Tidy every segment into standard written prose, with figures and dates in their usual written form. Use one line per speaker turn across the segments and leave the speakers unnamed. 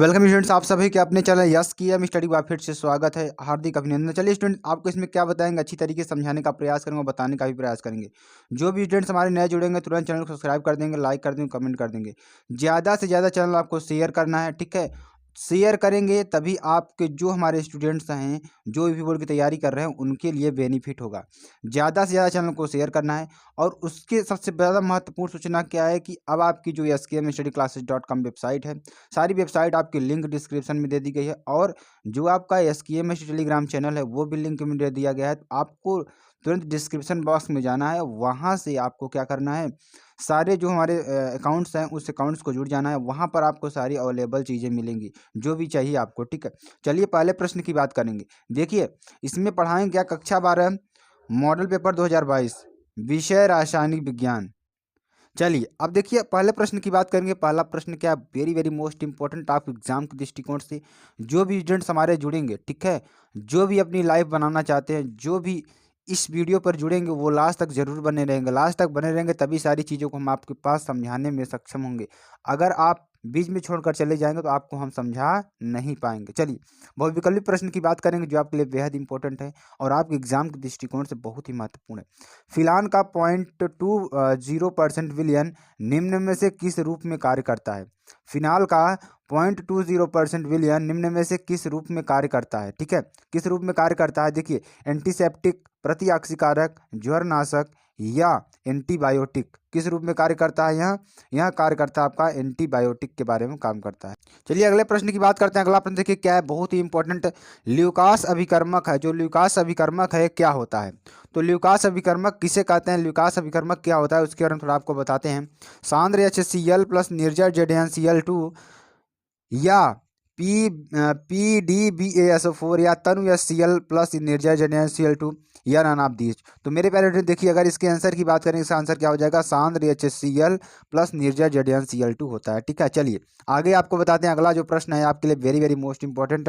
Welcome students, आप सभी के अपने चैनल यस की एम स्टडी का फिर से स्वागत है। हार्दिक अभिनंदन। चलिए स्टूडेंट, आपको इसमें क्या बताएंगे, अच्छी तरीके से समझाने का प्रयास करेंगे और बताने का भी प्रयास करेंगे। जो भी स्टूडेंट्स हमारे नए जुड़ेंगे तुरंत चैनल को सब्सक्राइब कर देंगे, लाइक कर देंगे, कमेंट कर देंगे। ज़्यादा से ज़्यादा चैनल आपको शेयर करना है, ठीक है। शेयर करेंगे तभी आपके जो हमारे स्टूडेंट्स हैं, जो भी बोर्ड की तैयारी कर रहे हैं, उनके लिए बेनिफिट होगा। ज़्यादा से ज़्यादा चैनल को शेयर करना है। और उसके सबसे ज़्यादा महत्वपूर्ण सूचना क्या है कि अब आपकी जो skmstudyclasses.com वेबसाइट है, सारी वेबसाइट आपकी लिंक डिस्क्रिप्शन में दे दी गई है। और जो आपका SKMST टेलीग्राम चैनल है वो भी लिंक में दे दिया गया है। तो आपको तुरंत डिस्क्रिप्शन बॉक्स में जाना है, वहाँ से आपको क्या करना है, सारे जो हमारे अकाउंट्स हैं उस अकाउंट्स को जुड़ जाना है। वहाँ पर आपको सारी अवेलेबल चीज़ें मिलेंगी जो भी चाहिए आपको, ठीक है। चलिए पहले प्रश्न की बात करेंगे। देखिए इसमें पढ़ाएंगे क्या, कक्षा 12 मॉडल पेपर 2022, विषय रासायनिक विज्ञान। चलिए अब देखिए पहले प्रश्न की बात करेंगे। पहला प्रश्न क्या, वेरी वेरी मोस्ट इंपॉर्टेंट आप एग्जाम के दृष्टिकोण से। जो भी स्टूडेंट्स हमारे जुड़ेंगे, ठीक है, जो भी अपनी लाइफ बनाना चाहते हैं, जो भी इस वीडियो पर जुड़ेंगे वो लास्ट तक जरूर बने रहेंगे। लास्ट तक बने रहेंगे तभी सारी चीज़ों को हम आपके पास समझाने में सक्षम होंगे। अगर आप बीच में छोड़कर चले जाएंगे तो आपको हम समझा नहीं पाएंगे। चलिए बहुविकल्पी प्रश्न की बात करेंगे जो आपके लिए बेहद इंपॉर्टेंट है और आपके एग्जाम के दृष्टिकोण से बहुत ही महत्वपूर्ण है। फिलहाल का 0.20% विलयन निम्न में से किस रूप में कार्य करता है। फिनाल का 0.20% विलयन निम्न में से किस रूप में कार्य करता है, ठीक है। किस रूप में कार्य करता है, देखिए एंटीसेप्टिक, प्रतिऑक्सीकारक, ज्वरनाशक या एंटीबायोटिक। किस रूप में कार्य करता है, यह कार्य करता है आपका एंटीबायोटिक के बारे में काम करता है। चलिए अगले प्रश्न की बात करते हैं। अगला प्रश्न देखिए क्या है, बहुत ही इंपॉर्टेंट। ल्यूकास अभिकर्मक है, जो ल्यूकास अभिकर्मक है क्या होता है। तो ल्यूकास अभिकर्मक किसे कहते हैं, ल्यूकास अभिकर्मक क्या होता है उसके बारे में थोड़ा आपको बताते हैं। सांद्र HCl प्लस निर्जर ZnCl2 या PDBASO4 या तनु HCl प्लस निर्जर ZnCl2 या नानाबदीज। तो मेरे प्यारे स्टूडेंट देखिए, अगर इसके आंसर की बात करें, इसका आंसर क्या हो जाएगा, सांद्र HCl प्लस निर्जर ZnCl2 होता है, ठीक है। चलिए आगे आपको बताते हैं। अगला जो प्रश्न है आपके लिए वेरी वेरी मोस्ट इंपॉर्टेंट।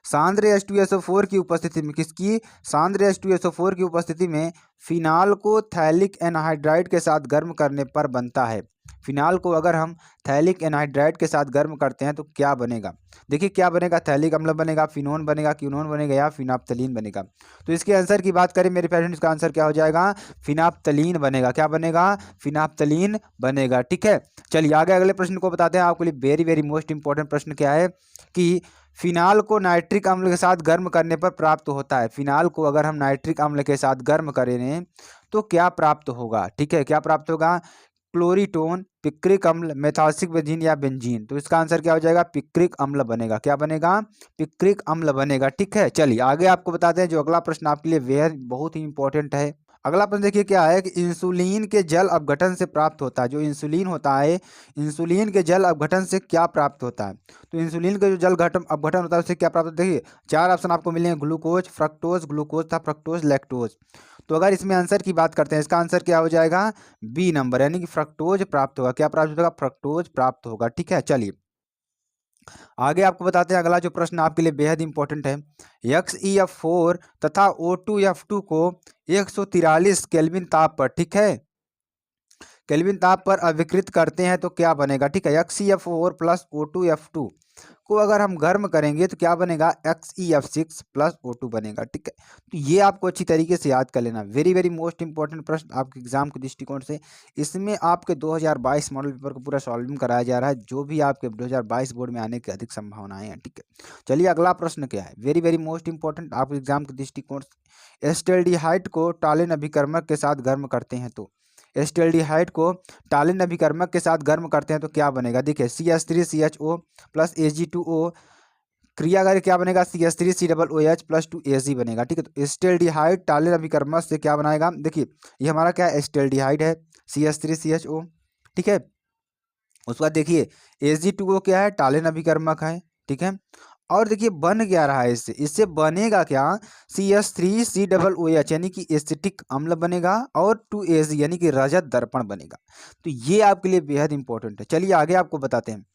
सांद्र H2SO4 की उपस्थिति में, किसकी, सांद्र H2SO4 की उपस्थिति में फिनाल को थैलिक एनहाइड्राइड के साथ गर्म करने पर बनता है। फिनाल को अगर हम थैलिक एनहाइड्राइड के साथ गर्म करते हैं तो क्या बनेगा, देखिए क्या बनेगा, थैलिक अम्ल बनेगा, फिनोन बनेगा, क्यूनोन बनेगा या फिनाप्तलीन बनेगा। तो इसके आंसर की बात करें मेरे पेरेंट्स, इसका आंसर क्या हो जाएगा, फिनाप्तलीन बनेगा। क्या बनेगा, फिनाप्तलीन बनेगा, ठीक है। चलिए आगे अगले प्रश्न को बताते हैं। आपके लिए वेरी वेरी मोस्ट इंपॉर्टेंट प्रश्न क्या है कि फिनाल को नाइट्रिक अम्ल के साथ गर्म करने पर प्राप्त होता है। फिनाल को अगर हम नाइट्रिक अम्ल के साथ गर्म करें तो क्या प्राप्त होगा, ठीक है, क्या प्राप्त होगा, क्लोरीटोन, पिक्रिक अम्ल, मेथॉक्सिक बेंजीन या बेंजीन। तो इसका आंसर क्या हो जाएगा, पिक्रिक अम्ल बनेगा। क्या बनेगा, पिक्रिक अम्ल बनेगा, ठीक है। चलिए आगे आपको बताते हैं। जो अगला प्रश्न आपके लिए वह बहुत ही इंपॉर्टेंट है। अगला प्रश्न देखिए क्या है कि इंसुलिन के जल अपघटन से प्राप्त होता है, जो इंसुलिन होता है, इंसुलिन के जल अपघटन से क्या प्राप्त होता है। तो इंसुलिन का जो जल घटन अपघटन होता है उससे क्या प्राप्त होता है, देखिए चार ऑप्शन आपको मिलेंगे, ग्लूकोज, फ्रक्टोज, ग्लूकोज था फ्रक्टोज, लैक्टोज। तो अगर इसमें आंसर की बात करते हैं, इसका आंसर क्या हो जाएगा, बी नंबर, यानी कि फ्रक्टोज प्राप्त होगा। क्या प्राप्त होगा, फ्रक्टोज प्राप्त होगा, ठीक है। चलिए आगे आपको बताते हैं। अगला जो प्रश्न आपके लिए बेहद इंपॉर्टेंट है। XeF4 तथा O2F2 को 143 केल्विन ताप पर, ठीक है, केल्विन ताप पर अभिकृत करते हैं तो क्या बनेगा, ठीक है। XeF4 प्लस O2F2 को अगर हम गर्म करेंगे तो क्या बनेगा, XeF6 प्लस O2 बनेगा, ठीक है। तो ये आपको अच्छी तरीके से याद कर लेना। वेरी वेरी मोस्ट इंपॉर्टेंट प्रश्न आपके एग्जाम के दृष्टिकोण से। इसमें आपके 2022 मॉडल पेपर को पूरा सॉल्विंग कराया जा रहा है, जो भी आपके 2022 बोर्ड में आने की अधिक संभावनाएं हैं, ठीक है। चलिए अगला प्रश्न क्या है, वेरी वेरी मोस्ट इंपॉर्टेंट आपके एग्जाम के दृष्टिकोण से। एस्टेल्डिहाइड को टालिन अभिकर्मक के साथ गर्म करते हैं तो, एस्टेल्डिहाइड को टालिन अभिकर्मक के साथ गर्म करते हैं तो क्या बनेगा, देखिए CH3CHO प्लस Ag2O क्रिया अगर क्या बनेगा, CH3COOH प्लस 2Ag बनेगा, ठीक है। तो एस्टेल्डिहाइड टालिन अभिकर्मक से क्या बनाएगा, देखिए ये हमारा क्या है, एस्टेल्डिहाइड है, CH3CHO, ठीक है। उसके बाद देखिए Ag2O क्या है, टालिन अभिकर्मक है, ठीक है। और देखिए बन क्या रहा है, इससे इससे बनेगा क्या, CH3COOH यानी कि एसिटिक अम्ल बनेगा और 2Ag यानी कि रजत दर्पण बनेगा। तो ये आपके लिए बेहद इंपॉर्टेंट है। चलिए आगे आपको बताते हैं।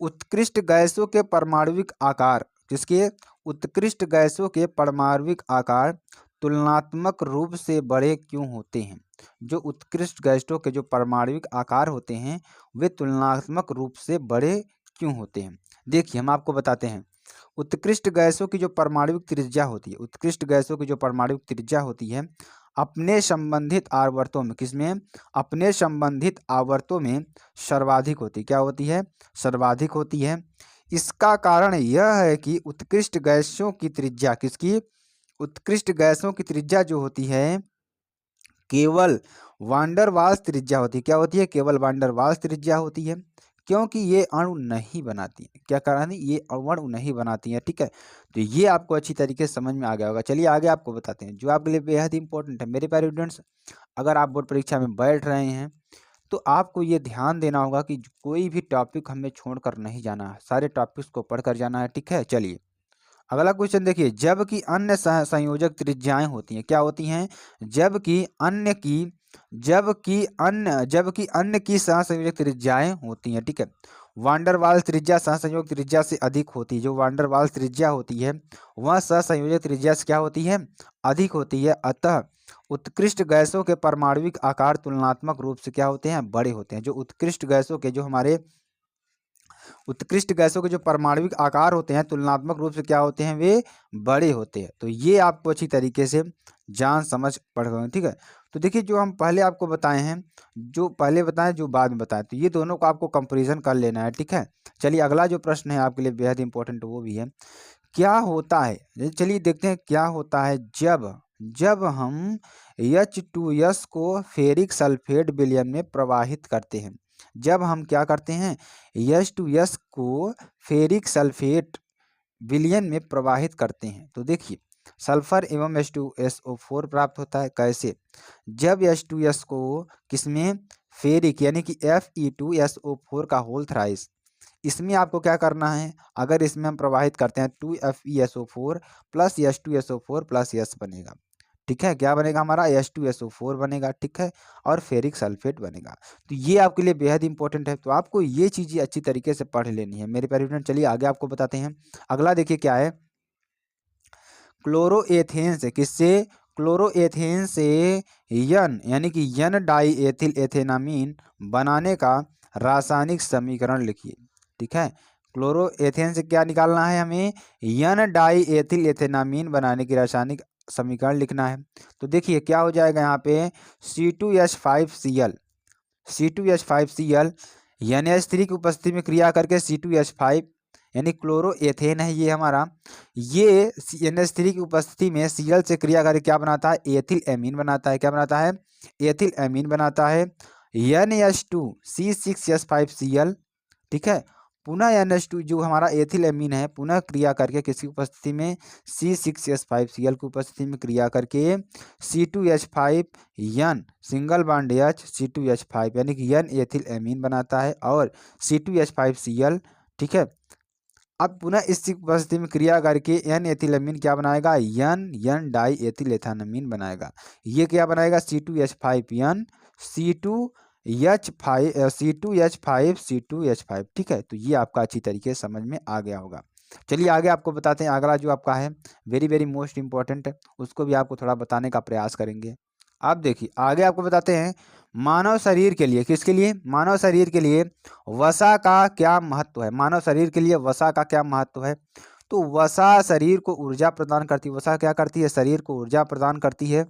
उत्कृष्ट गैसों के परमाणविक आकार, जिसके उत्कृष्ट गैसों के परमाणविक आकार तुलनात्मक रूप से बड़े क्यों होते हैं। जो उत्कृष्ट गैसों के जो परमाणविक आकार होते हैं वे तुलनात्मक रूप से बड़े क्यों होते हैं? देखिए हम आपको बताते हैं। उत्कृष्ट गैसों की जो परमाणुविक त्रिज्या होती है, उत्कृष्ट गैसों की जो परमाणुविक त्रिज्या होती है अपने संबंधित आवर्तों में, किसमें? अपने संबंधित आवर्तों में सर्वाधिक होती, क्या होती है? सर्वाधिक होती है। इसका कारण यह है कि उत्कृष्ट गैसों की त्रिज्या, किसकी? उत्कृष्ट गैसों की त्रिज्या जो होती है केवल वान डर वाल्स त्रिज्या होती है। क्या होती है? केवल वान डर वाल्स त्रिज्या होती है, क्योंकि ये अणु नहीं बनाती है। क्या करानी? ये अणु नहीं बनाती है, ठीक है। तो ये आपको अच्छी तरीके से समझ में आ गया होगा। चलिए आगे आपको बताते हैं जो आपके लिए बेहद इंपॉर्टेंट है मेरे प्यारे स्टूडेंट्स। अगर आप बोर्ड परीक्षा में बैठ रहे हैं तो आपको ये ध्यान देना होगा कि कोई भी टॉपिक हमें छोड़कर नहीं जाना है, सारे टॉपिक्स को पढ़कर जाना है, ठीक है। चलिए अगला क्वेश्चन देखिए, जबकि अन्य संयोजक त्रिज्याएं होती हैं, क्या होती हैं? जबकि अन्य की सहसंयोजक त्रिज्याएं होती हैं, ठीक है। वान डर वाल्स त्रिज्या सहसंयोजक त्रिज्या से अधिक होती है। जो वान डर वाल्स त्रिज्या होती है वह सहसंयोजक त्रिज्या से क्या होती है? अधिक होती है। अतः उत्कृष्ट गैसों के परमाणुविक आकार तुलनात्मक रूप से क्या होते हैं? बड़े होते हैं। जो उत्कृष्ट गैसों के जो हमारे उत्कृष्ट गैसों के जो परमाणुविक आकार होते हैं तुलनात्मक रूप से क्या होते हैं? वे बड़े होते हैं। तो ये आपको अच्छी तरीके से जान समझ पढ़ गए, ठीक है। तो देखिए जो हम पहले आपको बताए हैं, जो पहले बताएं जो बाद में बताएं, तो ये दोनों को आपको कंपैरिजन कर लेना है, ठीक है। चलिए अगला जो प्रश्न है आपके लिए बेहद इंपॉर्टेंट वो भी है। क्या होता है, चलिए देखते हैं क्या होता है जब जब हम H2S को फेरिक सल्फेट विलयन में प्रवाहित करते हैं। जब हम क्या करते हैं? H2S को फेरिक सल्फेट विलयन में प्रवाहित करते हैं। तो देखिए सल्फर एवं H2SO4 प्राप्त होता है। कैसे? जब H2S को किसमें? फेरिक यानी कि Fe2SO4 का होल थ्राइस, इसमें आपको क्या करना है? अगर इसमें हम प्रवाहित करते हैं 2FeSO4 plus H2SO4 plus S बनेगा, ठीक है। क्या बनेगा हमारा? H2SO4 बनेगा, ठीक है, और फेरिक सल्फेट बनेगा। तो ये आपके लिए बेहद इंपॉर्टेंट है, तो आपको ये चीज़ें अच्छी तरीके से पढ़ लेनी है मेरे प्यारे स्टूडेंट। चलिए आगे आपको बताते हैं। अगला देखिए क्या है, क्लोरोएथेन से, किससे? क्लोरोएथेन से यन यानी कि यन डाई एथिल एथेनामीन बनाने का रासायनिक समीकरण लिखिए, ठीक है। क्लोरोएथेन से क्या निकालना है हमें? यन डाई एथिल एथेनामीन बनाने की रासायनिक समीकरण लिखना है। तो देखिए क्या हो जाएगा यहाँ पे, C2H5Cl, C2H5Cl NH3 की उपस्थिति में क्रिया करके C2H5 यानी क्लोरोएथेन है ये हमारा, ये NH3 की उपस्थिति में Cl से क्रिया करके क्या बनाता है? एथिल एमीन बनाता है। क्या बनाता है? एथिल एमीन बनाता है। NH2C6H5Cl, ठीक है। पुनः NH2 जो हमारा एथिल एमीन है पुनः क्रिया करके किसकी उपस्थिति में? C6H5Cl की उपस्थिति में क्रिया करके C2H5 यन सिंगल बॉन्ड H C2H5 यानी कि यन एथिल एमीन बनाता है और C2H5Cl, ठीक है। अब पुनः इस उपस्थिति में क्रिया करके एन एथिलमीन क्या बनाएगा? यन डाई एथिल एथानमीन बनाएगा। ये क्या बनाएगा? C2H5 C2H5 ठीक है। तो ये आपका अच्छी तरीके से समझ में आ गया होगा। चलिए आगे आपको बताते हैं। अगला जो आपका है वेरी वेरी मोस्ट इंपॉर्टेंट है, उसको भी आपको थोड़ा बताने का प्रयास करेंगे। आप देखिए आगे आपको बताते हैं मानव शरीर के लिए, किसके लिए? मानव शरीर के लिए वसा का क्या महत्व है? मानव शरीर के लिए वसा का क्या महत्व है? तो वसा शरीर को ऊर्जा प्रदान करती है। वसा क्या करती है? शरीर को ऊर्जा प्रदान करती है,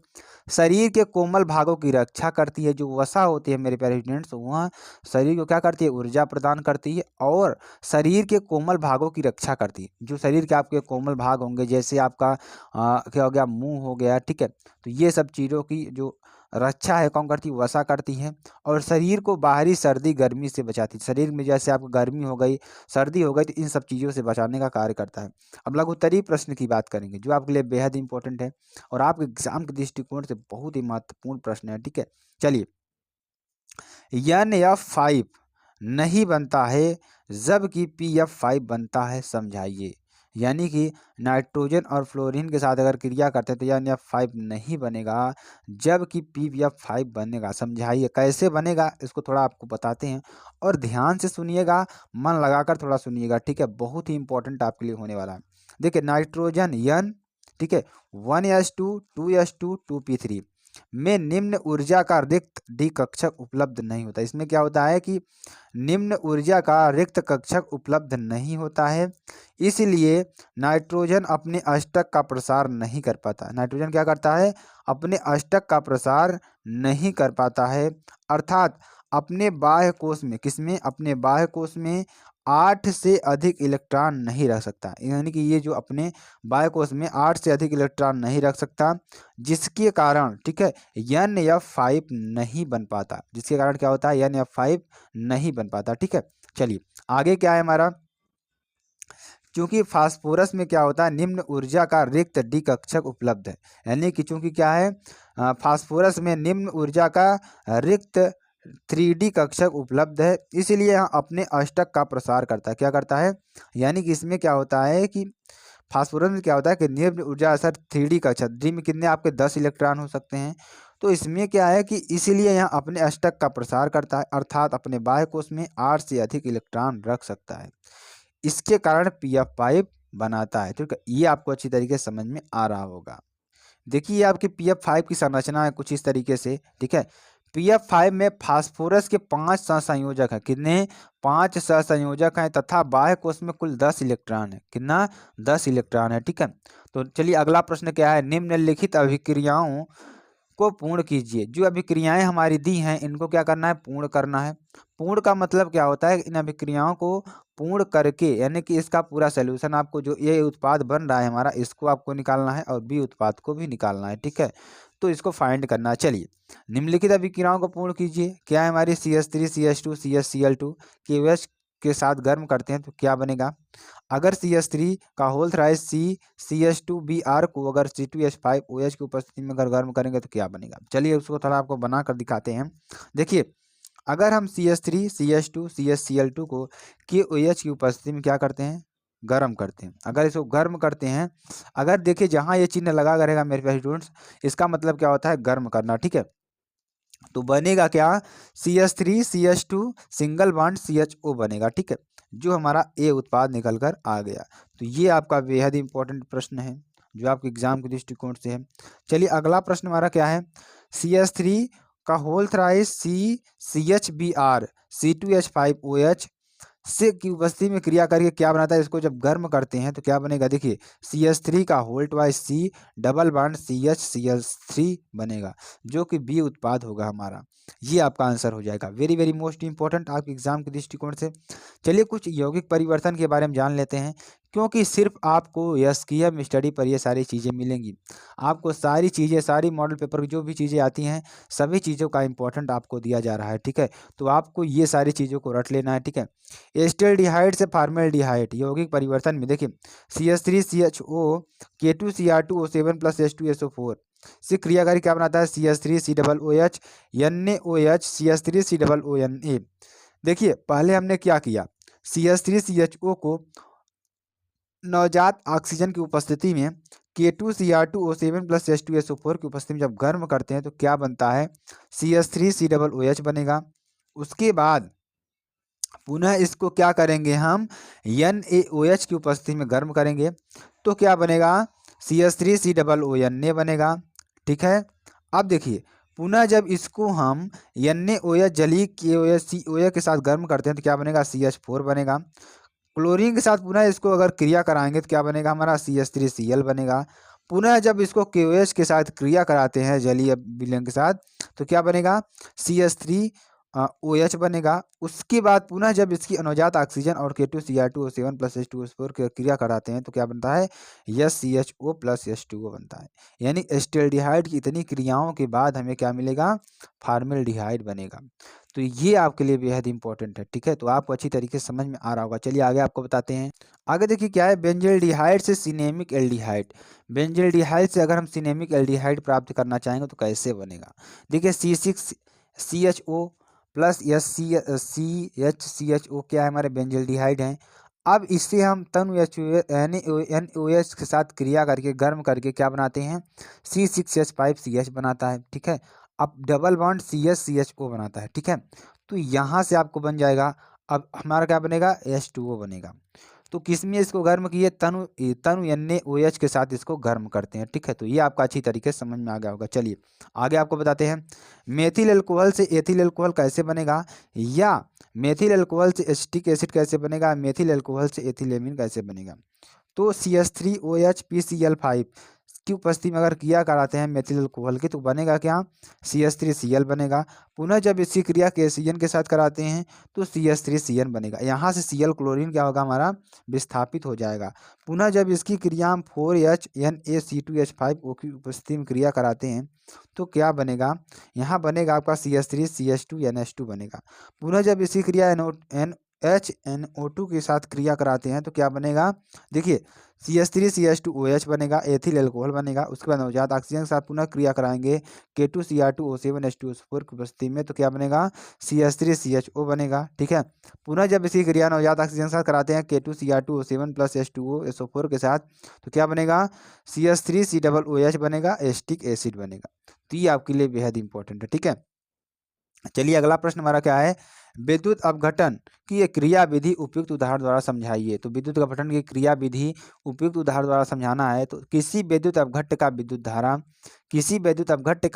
शरीर के कोमल भागों की रक्षा करती है। जो वसा होती है मेरे प्यारे स्टूडेंट्स वह शरीर को क्या करती है? ऊर्जा प्रदान करती है और शरीर के कोमल भागों की रक्षा करती है। जो शरीर के आपके कोमल भाग होंगे जैसे आपका क्या हो गया? मुंह हो गया, ठीक है। तो ये सब चीज़ों की जो रक्षा है कौन करती है? वसा करती है। और शरीर को बाहरी सर्दी गर्मी से बचाती है। शरीर में जैसे आपको गर्मी हो गई, सर्दी हो गई, तो इन सब चीज़ों से बचाने का कार्य करता है। अब लघु उत्तरीय प्रश्न की बात करेंगे जो आपके लिए बेहद इंपॉर्टेंट है और आपके एग्जाम के दृष्टिकोण से बहुत ही महत्वपूर्ण प्रश्न है, ठीक है। चलिए NF5 नहीं बनता है जबकि PF5 बनता है, समझाइए। यानी कि नाइट्रोजन और फ्लोरीन के साथ अगर क्रिया करते हैं तो NF5 नहीं बनेगा जबकि PF5 बनेगा, समझाइए कैसे बनेगा? इसको थोड़ा आपको बताते हैं और ध्यान से सुनिएगा, मन लगाकर थोड़ा सुनिएगा, ठीक है। बहुत ही इंपॉर्टेंट आपके लिए होने वाला है। देखिए नाइट्रोजन N, ठीक है, 1s2 2s2 2p3, में निम्न ऊर्जा का रिक्त डी कक्षक उपलब्ध नहीं होता। इसमें क्या होता है कि निम्न ऊर्जा का रिक्त कक्षक उपलब्ध नहीं होता है, इसलिए नाइट्रोजन अपने अष्टक का प्रसार नहीं कर पाता। नाइट्रोजन क्या करता है, अपने अष्टक का प्रसार नहीं कर पाता है, अर्थात अपने बाह्य कोश में, किसमें, अपने बाह्य कोश में 8 से अधिक इलेक्ट्रॉन नहीं रख सकता। यानी कि ये जो अपने बाह्य कोश में 8 से अधिक इलेक्ट्रॉन नहीं रख सकता, जिसके कारण, ठीक है, NF5 नहीं बन पाता। जिसके कारण क्या होता है, NF5 नहीं बन पाता। ठीक है, चलिए आगे क्या है हमारा, क्योंकि फास्फोरस में क्या होता है, निम्न ऊर्जा का रिक्त डी कक्षक उपलब्ध है। यानी कि चूंकि क्या है, फास्फोरस में निम्न ऊर्जा का रिक्त 3D कक्षक उपलब्ध है, इसलिए यह अपने अष्टक का प्रसार करता है। क्या करता है, यानी कि इसमें क्या होता है कि फास्फोरस में क्या होता है कि निम्न ऊर्जा असर 3D कक्षक, डी में कितने आपके 10 इलेक्ट्रॉन हो सकते हैं। तो इसमें क्या है कि इसीलिए यह अपने अष्टक का प्रसार करता है, अर्थात अपने बाह्य कोश में 8 से अधिक इलेक्ट्रॉन रख सकता है। इसके कारण PF5 बनाता है। ठीक है, ये आपको अच्छी तरीके से समझ में आ रहा होगा। देखिए आपके PF5 की संरचना है कुछ इस तरीके से। ठीक है, PF5 में फास्फोरस के 5 सहसंयोजक हैं। कितने, 5 सहसंयोजक हैं, तथा बाह्य कोश में कुल 10 इलेक्ट्रॉन है। कितना, 10 इलेक्ट्रॉन है। ठीक है, तो चलिए अगला प्रश्न क्या है, निम्नलिखित अभिक्रियाओं को पूर्ण कीजिए। जो अभिक्रियाएं हमारी दी हैं, इनको क्या करना है, पूर्ण करना है। पूर्ण का मतलब क्या होता है, इन अभिक्रियाओं को पूर्ण करके, यानी कि इसका पूरा सोल्यूशन आपको, जो ये उत्पाद बन रहा है हमारा, इसको आपको निकालना है और बी उत्पाद को भी निकालना है। ठीक है, तो इसको फाइंड करना है। चलिए निम्नलिखित अभिक्रियाओं को पूर्ण कीजिए। क्या है हमारी, CH3 CH2 CH KOH के साथ गर्म करते हैं तो क्या बनेगा। अगर CH3 का होल थ्राइस CH2Br को अगर C2H5OH की उपस्थिति में अगर गर्म करेंगे तो क्या बनेगा। चलिए उसको थोड़ा आपको बना कर दिखाते हैं। देखिए अगर हम CH3 CH2 CHCl2 को KOH की उपस्थिति में क्या करते हैं, गर्म करते हैं। अगर इसको गर्म करते हैं, अगर देखिए जहाँ ये चिन्ह लगा रहेगा मेरे प्यारे स्टूडेंट्स, इसका मतलब क्या होता है, गर्म करना। ठीक है, तो बनेगा क्या, CH3 CH2 single bond CHO बनेगा। ठीक है, जो हमारा ए उत्पाद निकल कर आ गया। तो ये आपका बेहद इंपॉर्टेंट प्रश्न है जो आपके एग्जाम के दृष्टिकोण से है। चलिए अगला प्रश्न हमारा क्या है, CH3 का होल थ्राइस CHBr C2H5OH से की उपस्थिति में क्रिया करके क्या बनाता है, इसको जब गर्म करते हैं तो क्या बनेगा। देखिए CH3 का whole twice C double bond CH CH3 बनेगा, जो कि बी उत्पाद होगा हमारा। ये आपका आंसर हो जाएगा। वेरी वेरी मोस्ट इंपॉर्टेंट आपके एग्जाम के दृष्टिकोण से। चलिए कुछ यौगिक परिवर्तन के बारे में जान लेते हैं, क्योंकि सिर्फ आपको SQM स्टडी पर ये सारी चीज़ें मिलेंगी। आपको सारी चीज़ें, सारी मॉडल पेपर की जो भी चीज़ें आती हैं, सभी चीज़ों का इंपॉर्टेंट आपको दिया जा रहा है। ठीक है, तो आपको ये सारी चीज़ों को रट लेना है। ठीक है, एस्टल्डिहाइड से फार्मेल्डिहाइड यौगिक परिवर्तन में देखिए CH3CHO K2Cr2O7 + H2SO4 से क्रिया करके क्या बनाता है, CH3COOH NaOH CH3COONA। देखिए पहले हमने क्या किया, CH3CHO को नवजात ऑक्सीजन की उपस्थिति में K2Cr2O7 + H2SO4 की उपस्थिति में जब गर्म करते हैं तो क्या बनता है, CH3COOH बनेगा। उसके बाद पुनः इसको क्या करेंगे हम, NaOH की उपस्थिति में गर्म करेंगे तो क्या बनेगा, CH3COONA बनेगा। ठीक है, अब देखिए पुनः जब इसको हम NaOH जलीय COH के साथ गर्म करते हैं तो क्या बनेगा, CH4 बनेगा। क्लोरीन के साथ पुनः इसको अगर क्रिया कराएंगे तो क्या बनेगा हमारा, CH3Cl बनेगा। पुनः जब इसको KOH के साथ क्रिया कराते हैं जलीय विलयन के साथ तो क्या बनेगा, CH3OH बनेगा। उसके बाद पुनः जब इसकी अनुजात ऑक्सीजन और K2Cr2O7 + H2SO4 की क्रिया कराते हैं तो क्या बनता है, CHO + H2O बनता है। यानी एस्टल्डिहाइड की इतनी क्रियाओं के बाद हमें क्या मिलेगा, फार्मेल्डिहाइड बनेगा। तो ये आपके लिए बेहद इंपॉर्टेंट है। ठीक है, तो आपको अच्छी तरीके से समझ में आ रहा होगा। चलिए आगे आपको बताते हैं। आगे देखिए क्या है, बेंजल्डिहाइड से सिनेमिक एल्डिहाइड। बेंजल्डिहाइड से अगर हम सिनेमिक एल्डिहाइड प्राप्त करना चाहेंगे तो कैसे बनेगा। देखिए C6CHO + CHCHO क्या है, हमारे बेंजल्डिहाइड हैं। अब इससे हम तनु NaOH के साथ क्रिया करके गर्म करके क्या बनाते हैं, C6H5CH बनाता है। ठीक है, अब डबल बॉन्ड CHCHO बनाता है। ठीक है, तो यहाँ से आपको बन जाएगा, अब हमारा क्या बनेगा, H2O बनेगा। तो किसमें इसको गर्म किए, तनु NaOH के साथ इसको गर्म करते हैं। ठीक है, तो ये आपका अच्छी तरीके से समझ में आ गया होगा। चलिए आगे आपको बताते हैं मेथिल अल्कोहल से एथिल अल्कोहल कैसे बनेगा, या मेथिल अल्कोहल से एसिटिक एसिड कैसे बनेगा, मेथिल अल्कोहल से एथिलेमिन कैसे बनेगा। तो CH3OH PCl5 की उपस्थिति में अगर क्रिया कराते हैं मेथिल अल्कोहल की, तो बनेगा क्या, CH3Cl बनेगा। पुनः जब इसी क्रिया KCN के साथ कराते हैं तो CH3CN बनेगा। यहाँ से Cl क्लोरीन क्या होगा हमारा, विस्थापित हो जाएगा। पुनः जब इसकी क्रिया हम 4HNaC2H5O की उपस्थिति में क्रिया कराते हैं तो क्या बनेगा, यहाँ बनेगा आपका CH3CH2NH2 बनेगा। पुनः जब इसी क्रिया HNO2 के साथ क्रिया कराते हैं तो क्या बनेगा, देखिए CH3CH2OH बनेगा, एथिल अल्कोहल बनेगा। उसके बाद नवजात ऑक्सीजन के साथ पुनः क्रिया कराएंगे K2Cr2O7H2O4 की उपस्थिति में, तो क्या बनेगा, CH3CHO बनेगा। ठीक है, पुनः जब इसी क्रिया नवजात ऑक्सीजन के साथ कराते हैं K2Cr2O7 प्लस H2O SO4 के साथ, तो क्या बनेगा, CH3COOH बनेगा, एसिटिक एसिड बनेगा। तो ये आपके लिए बेहद इंपॉर्टेंट है। ठीक है, चलिए अगला प्रश्न हमारा क्या है, विद्युत अपघटन की एक क्रिया विधि उपयुक्त उदाहरण द्वारा समझाइए। तो विद्युत अपघटन की क्रिया विधि उपयुक्त उदाहरण द्वारा समझाना है। तो किसी विद्युत अपघट्य का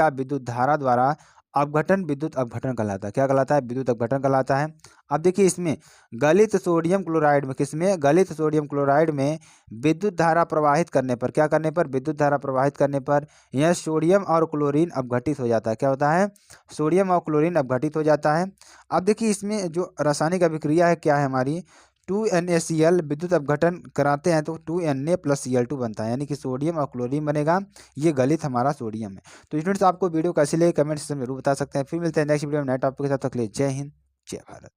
विद्युत धारा द्वारा अपघटन विद्युत अपघटन कहलाता है। क्या कहलाता है, विद्युत अपघटन कहलाता है। अब देखिए इसमें गलित सोडियम क्लोराइड में, किसमें, गलित सोडियम क्लोराइड में विद्युत धारा प्रवाहित करने पर, क्या करने पर, विद्युत धारा प्रवाहित करने पर यह सोडियम और क्लोरीन अपघटित हो जाता है। क्या होता है, सोडियम और क्लोरीन अपघटित हो जाता है। अब देखिए इसमें जो रासायनिक अभिक्रिया है क्या है हमारी, 2NaCl विद्युत अपघटन कराते हैं तो 2Na+Cl2 बनता है, यानी कि सोडियम और क्लोरीन बनेगा। ये गलित हमारा सोडियम है। तो स्टूडेंट्स आपको वीडियो कैसी लगी कमेंट सेक्शन में जरूर बता सकते हैं। फिर मिलते हैं नेक्स्ट वीडियो में नए टॉपिक के साथ। तक के लिए जय हिंद, जय भारत।